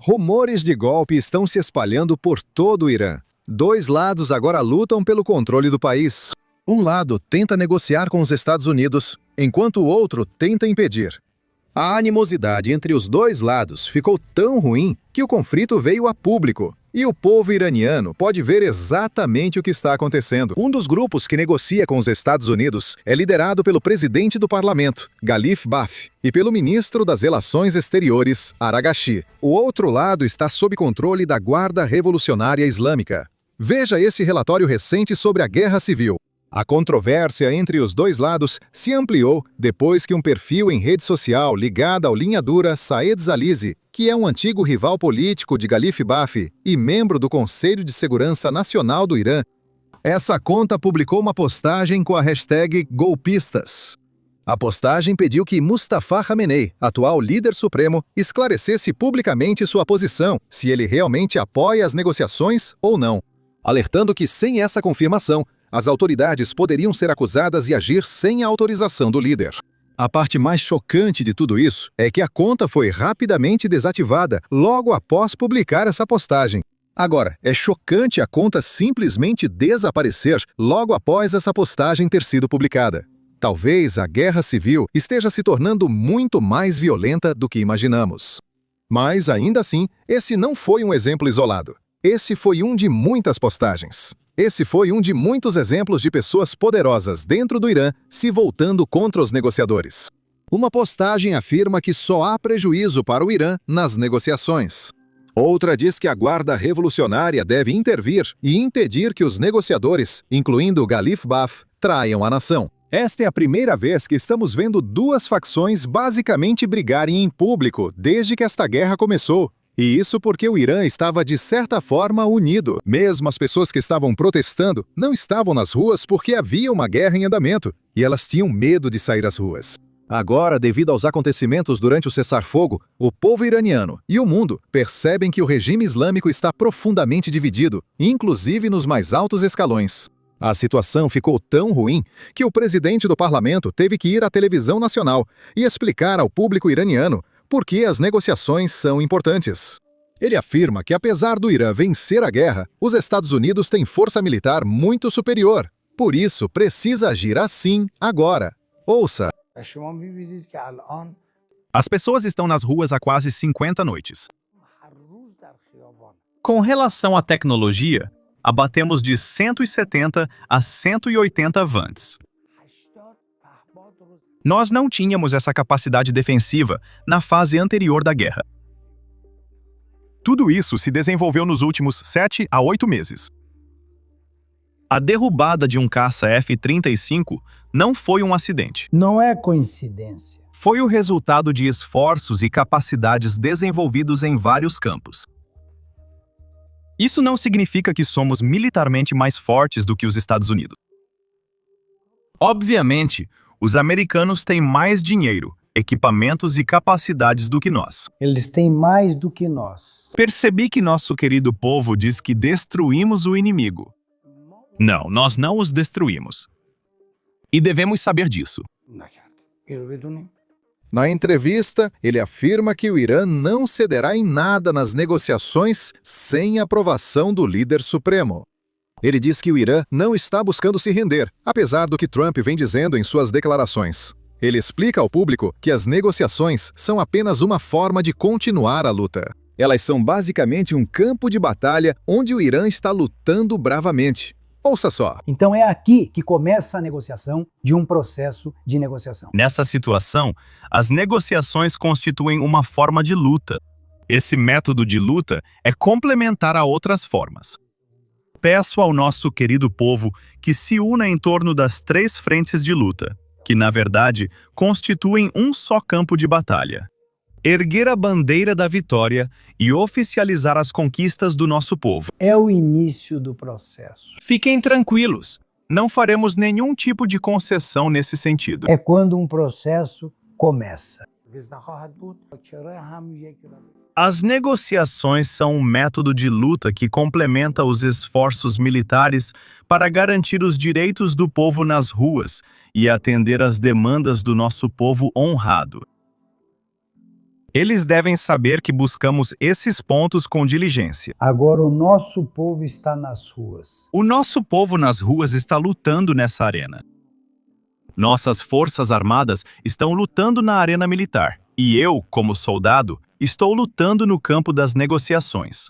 Rumores de golpe estão se espalhando por todo o Irã. Dois lados agora lutam pelo controle do país. Um lado tenta negociar com os Estados Unidos, enquanto o outro tenta impedir. A animosidade entre os dois lados ficou tão ruim que o conflito veio a público. E o povo iraniano pode ver exatamente o que está acontecendo. Um dos grupos que negocia com os Estados Unidos é liderado pelo presidente do parlamento, Ghalif Baf, e pelo ministro das Relações Exteriores, Aragachi. O outro lado está sob controle da Guarda Revolucionária Islâmica. Veja esse relatório recente sobre a Guerra Civil. A controvérsia entre os dois lados se ampliou depois que um perfil em rede social ligado ao linha dura Saed Zalizi, que é um antigo rival político de Ghalif Baf e membro do Conselho de Segurança Nacional do Irã, essa conta publicou uma postagem com a hashtag golpistas. A postagem pediu que Mustafa Khamenei, atual líder supremo, esclarecesse publicamente sua posição, se ele realmente apoia as negociações ou não, alertando que sem essa confirmação, as autoridades poderiam ser acusadas de agir sem a autorização do líder. A parte mais chocante de tudo isso é que a conta foi rapidamente desativada logo após publicar essa postagem. Agora, é chocante a conta simplesmente desaparecer logo após essa postagem ter sido publicada. Talvez a guerra civil esteja se tornando muito mais violenta do que imaginamos. Mas, ainda assim, esse não foi um exemplo isolado. Esse foi um de muitas postagens. Esse foi um de muitos exemplos de pessoas poderosas dentro do Irã se voltando contra os negociadores. Uma postagem afirma que só há prejuízo para o Irã nas negociações. Outra diz que a Guarda Revolucionária deve intervir e impedir que os negociadores, incluindo Ghalif Baf, traiam a nação. Esta é a primeira vez que estamos vendo duas facções basicamente brigarem em público desde que esta guerra começou. E isso porque o Irã estava, de certa forma, unido. Mesmo as pessoas que estavam protestando não estavam nas ruas porque havia uma guerra em andamento, e elas tinham medo de sair às ruas. Agora, devido aos acontecimentos durante o cessar-fogo, o povo iraniano e o mundo percebem que o regime islâmico está profundamente dividido, inclusive nos mais altos escalões. A situação ficou tão ruim que o presidente do parlamento teve que ir à televisão nacional e explicar ao público iraniano por que as negociações são importantes. Ele afirma que, apesar do Irã vencer a guerra, os Estados Unidos têm força militar muito superior. Por isso, precisa agir assim, agora. Ouça. As pessoas estão nas ruas há quase 50 noites. Com relação à tecnologia, abatemos de 170 a 180 Vants. Nós não tínhamos essa capacidade defensiva na fase anterior da guerra. Tudo isso se desenvolveu nos últimos 7 a 8 meses. A derrubada de um caça F-35 não foi um acidente. Não é coincidência. Foi o resultado de esforços e capacidades desenvolvidos em vários campos. Isso não significa que somos militarmente mais fortes do que os Estados Unidos. Obviamente, os americanos têm mais dinheiro, equipamentos e capacidades do que nós. Eles têm mais do que nós. Percebi que nosso querido povo diz que destruímos o inimigo. Não, nós não os destruímos. E devemos saber disso. Na entrevista, ele afirma que o Irã não cederá em nada nas negociações sem aprovação do líder supremo. Ele diz que o Irã não está buscando se render, apesar do que Trump vem dizendo em suas declarações. Ele explica ao público que as negociações são apenas uma forma de continuar a luta. Elas são basicamente um campo de batalha onde o Irã está lutando bravamente. Ouça só. Então é aqui que começa a negociação de um processo de negociação. Nessa situação, as negociações constituem uma forma de luta. Esse método de luta é complementar a outras formas. Peço ao nosso querido povo que se una em torno das 3 frentes de luta, que, na verdade, constituem um só campo de batalha. Erguer a bandeira da vitória e oficializar as conquistas do nosso povo. É o início do processo. Fiquem tranquilos, não faremos nenhum tipo de concessão nesse sentido. É quando um processo começa. As negociações são um método de luta que complementa os esforços militares para garantir os direitos do povo nas ruas e atender às demandas do nosso povo honrado. Eles devem saber que buscamos esses pontos com diligência. Agora o nosso povo está nas ruas. O nosso povo nas ruas está lutando nessa arena. Nossas forças armadas estão lutando na arena militar. E eu, como soldado, estou lutando no campo das negociações.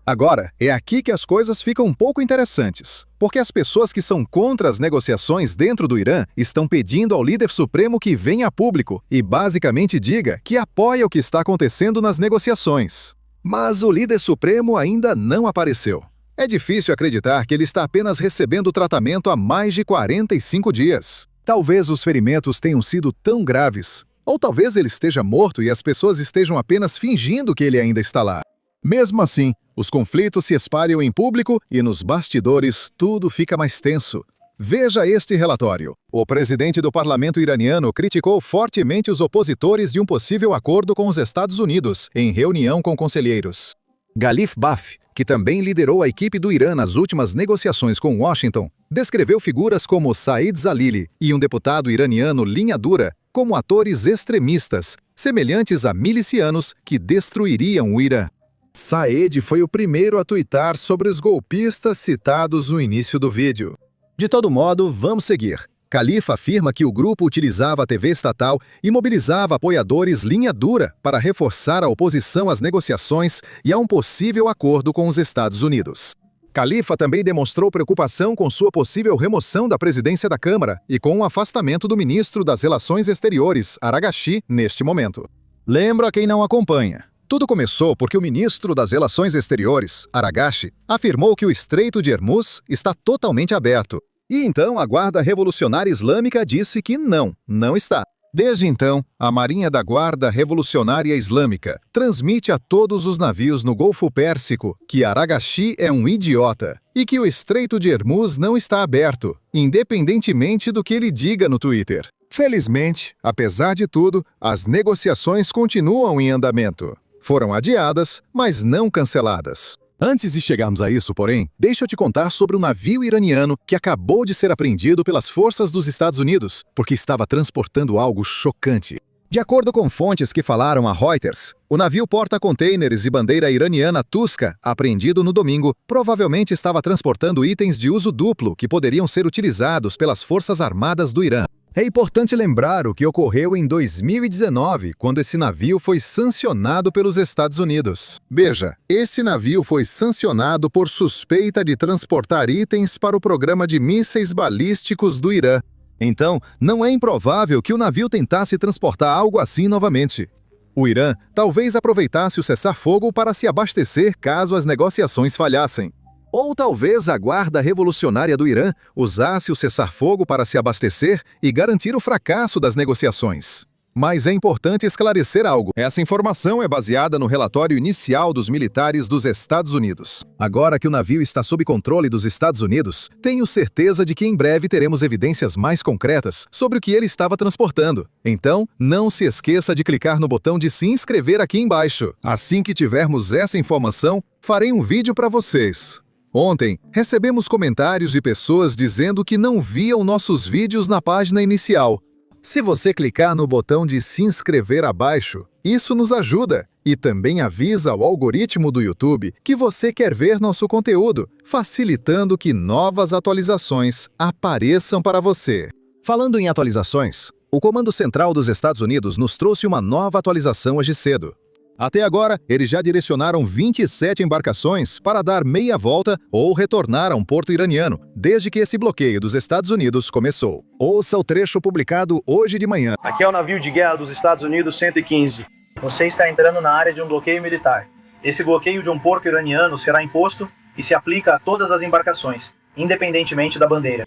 Agora, é aqui que as coisas ficam um pouco interessantes, porque as pessoas que são contra as negociações dentro do Irã estão pedindo ao líder supremo que venha a público e basicamente diga que apoia o que está acontecendo nas negociações. Mas o líder supremo ainda não apareceu. É difícil acreditar que ele está apenas recebendo tratamento há mais de 45 dias. Talvez os ferimentos tenham sido tão graves, ou talvez ele esteja morto e as pessoas estejam apenas fingindo que ele ainda está lá. Mesmo assim, os conflitos se espalham em público e nos bastidores tudo fica mais tenso. Veja este relatório. O presidente do parlamento iraniano criticou fortemente os opositores de um possível acordo com os Estados Unidos em reunião com conselheiros. Galif Baf, que também liderou a equipe do Irã nas últimas negociações com Washington, descreveu figuras como Said Zalili e um deputado iraniano linha dura como atores extremistas, semelhantes a milicianos que destruiriam o Irã. Saed foi o primeiro a tuitar sobre os golpistas citados no início do vídeo. De todo modo, vamos seguir. Khalifa afirma que o grupo utilizava a TV estatal e mobilizava apoiadores linha dura para reforçar a oposição às negociações e a um possível acordo com os Estados Unidos. Khalifa também demonstrou preocupação com sua possível remoção da presidência da Câmara e com o afastamento do ministro das Relações Exteriores, Aragashi, neste momento. Lembro a quem não acompanha. Tudo começou porque o ministro das Relações Exteriores, Aragashi, afirmou que o Estreito de Hormuz está totalmente aberto. E então a Guarda Revolucionária Islâmica disse que não está. Desde então, a Marinha da Guarda Revolucionária Islâmica transmite a todos os navios no Golfo Pérsico que Aragashi é um idiota e que o Estreito de Hormuz não está aberto, independentemente do que ele diga no Twitter. Felizmente, apesar de tudo, as negociações continuam em andamento. Foram adiadas, mas não canceladas. Antes de chegarmos a isso, porém, deixa eu te contar sobre um navio iraniano que acabou de ser apreendido pelas forças dos Estados Unidos porque estava transportando algo chocante. De acordo com fontes que falaram a Reuters, o navio porta-containers de bandeira iraniana Tuska, apreendido no domingo, provavelmente estava transportando itens de uso duplo que poderiam ser utilizados pelas Forças Armadas do Irã. É importante lembrar o que ocorreu em 2019, quando esse navio foi sancionado pelos Estados Unidos. Veja, esse navio foi sancionado por suspeita de transportar itens para o programa de mísseis balísticos do Irã. Então, não é improvável que o navio tentasse transportar algo assim novamente. O Irã talvez aproveitasse o cessar-fogo para se abastecer caso as negociações falhassem. Ou talvez a Guarda Revolucionária do Irã usasse o cessar-fogo para se abastecer e garantir o fracasso das negociações. Mas é importante esclarecer algo. Essa informação é baseada no relatório inicial dos militares dos Estados Unidos. Agora que o navio está sob controle dos Estados Unidos, tenho certeza de que em breve teremos evidências mais concretas sobre o que ele estava transportando. Então, não se esqueça de clicar no botão de se inscrever aqui embaixo. Assim que tivermos essa informação, farei um vídeo para vocês. Ontem, recebemos comentários de pessoas dizendo que não viam nossos vídeos na página inicial. Se você clicar no botão de se inscrever abaixo, isso nos ajuda e também avisa ao algoritmo do YouTube que você quer ver nosso conteúdo, facilitando que novas atualizações apareçam para você. Falando em atualizações, o Comando Central dos Estados Unidos nos trouxe uma nova atualização hoje cedo. Até agora, eles já direcionaram 27 embarcações para dar meia volta ou retornar a um porto iraniano, desde que esse bloqueio dos Estados Unidos começou. Ouça o trecho publicado hoje de manhã. Aqui é o navio de guerra dos Estados Unidos 115. Você está entrando na área de um bloqueio militar. Esse bloqueio de um porto iraniano será imposto e se aplica a todas as embarcações, independentemente da bandeira.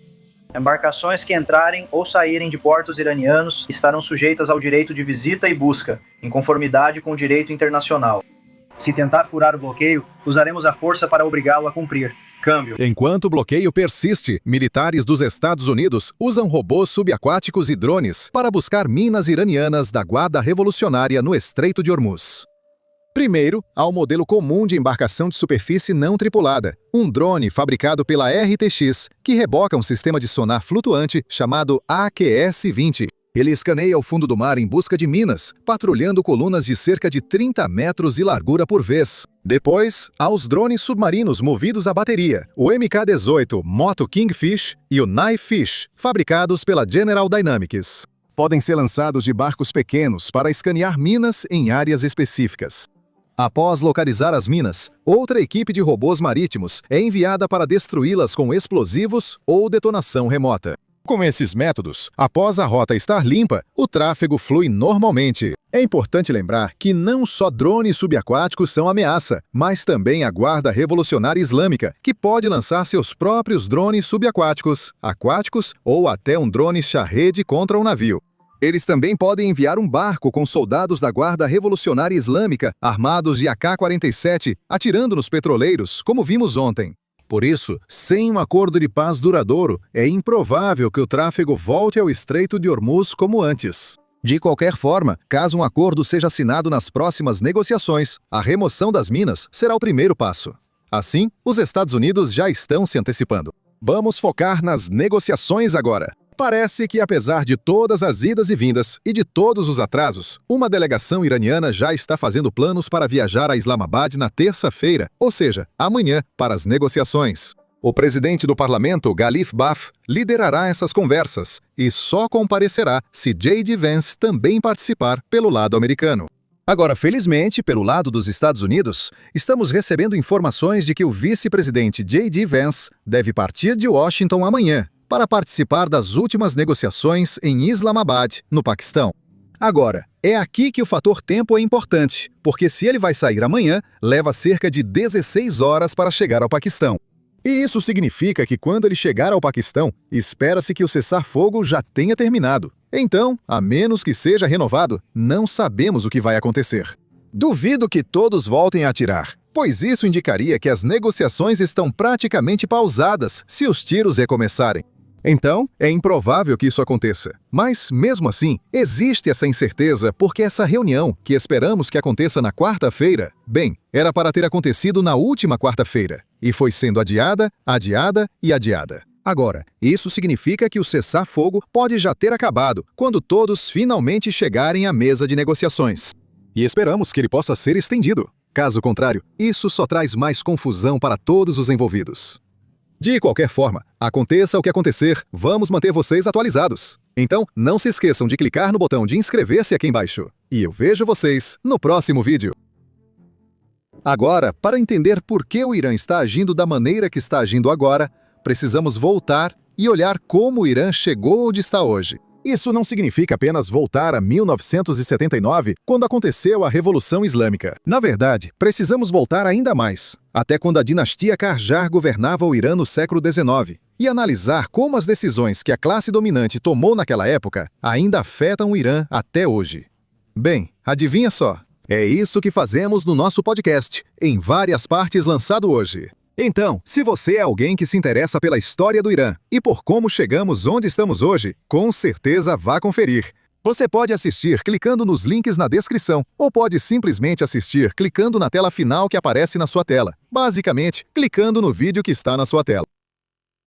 Embarcações que entrarem ou saírem de portos iranianos estarão sujeitas ao direito de visita e busca, em conformidade com o direito internacional. Se tentar furar o bloqueio, usaremos a força para obrigá-lo a cumprir. Câmbio. Enquanto o bloqueio persiste, militares dos Estados Unidos usam robôs subaquáticos e drones para buscar minas iranianas da Guarda Revolucionária no Estreito de Hormuz. Primeiro, há o modelo comum de embarcação de superfície não tripulada, um drone fabricado pela RTX, que reboca um sistema de sonar flutuante chamado AQS-20. Ele escaneia o fundo do mar em busca de minas, patrulhando colunas de cerca de 30 metros de largura por vez. Depois, há os drones submarinos movidos a bateria, o MK-18 Moto Kingfish e o Knifefish, fabricados pela General Dynamics. Podem ser lançados de barcos pequenos para escanear minas em áreas específicas. Após localizar as minas, outra equipe de robôs marítimos é enviada para destruí-las com explosivos ou detonação remota. Com esses métodos, após a rota estar limpa, o tráfego flui normalmente. É importante lembrar que não só drones subaquáticos são ameaça, mas também a Guarda Revolucionária Islâmica, que pode lançar seus próprios drones subaquáticos, aquáticos ou até um drone Shahed contra um navio. Eles também podem enviar um barco com soldados da Guarda Revolucionária Islâmica, armados de AK-47, atirando nos petroleiros, como vimos ontem. Por isso, sem um acordo de paz duradouro, é improvável que o tráfego volte ao Estreito de Hormuz como antes. De qualquer forma, caso um acordo seja assinado nas próximas negociações, a remoção das minas será o primeiro passo. Assim, os Estados Unidos já estão se antecipando. Vamos focar nas negociações agora. Parece que, apesar de todas as idas e vindas e de todos os atrasos, uma delegação iraniana já está fazendo planos para viajar a Islamabad na terça-feira, ou seja, amanhã, para as negociações. O presidente do parlamento, Khalif Baf, liderará essas conversas e só comparecerá se J.D. Vance também participar pelo lado americano. Agora, felizmente, pelo lado dos Estados Unidos, estamos recebendo informações de que o vice-presidente J.D. Vance deve partir de Washington amanhã, para participar das últimas negociações em Islamabad, no Paquistão. Agora, é aqui que o fator tempo é importante, porque se ele vai sair amanhã, leva cerca de 16 horas para chegar ao Paquistão. E isso significa que quando ele chegar ao Paquistão, espera-se que o cessar-fogo já tenha terminado. Então, a menos que seja renovado, não sabemos o que vai acontecer. Duvido que todos voltem a atirar, pois isso indicaria que as negociações estão praticamente pausadas se os tiros recomeçarem. Então, é improvável que isso aconteça. Mas, mesmo assim, existe essa incerteza porque essa reunião, que esperamos que aconteça na quarta-feira, bem, era para ter acontecido na última quarta-feira, e foi sendo adiada, adiada e adiada. Agora, isso significa que o cessar-fogo pode já ter acabado quando todos finalmente chegarem à mesa de negociações. E esperamos que ele possa ser estendido. Caso contrário, isso só traz mais confusão para todos os envolvidos. De qualquer forma, aconteça o que acontecer, vamos manter vocês atualizados. Então, não se esqueçam de clicar no botão de inscrever-se aqui embaixo. E eu vejo vocês no próximo vídeo. Agora, para entender por que o Irã está agindo da maneira que está agindo agora, precisamos voltar e olhar como o Irã chegou onde está hoje. Isso não significa apenas voltar a 1979, quando aconteceu a Revolução Islâmica. Na verdade, precisamos voltar ainda mais, até quando a dinastia Qajar governava o Irã no século XIX, e analisar como as decisões que a classe dominante tomou naquela época ainda afetam o Irã até hoje. Bem, adivinha só? É isso que fazemos no nosso podcast, em várias partes lançado hoje. Então, se você é alguém que se interessa pela história do Irã e por como chegamos onde estamos hoje, com certeza vá conferir. Você pode assistir clicando nos links na descrição, ou pode simplesmente assistir clicando na tela final que aparece na sua tela. Basicamente, clicando no vídeo que está na sua tela.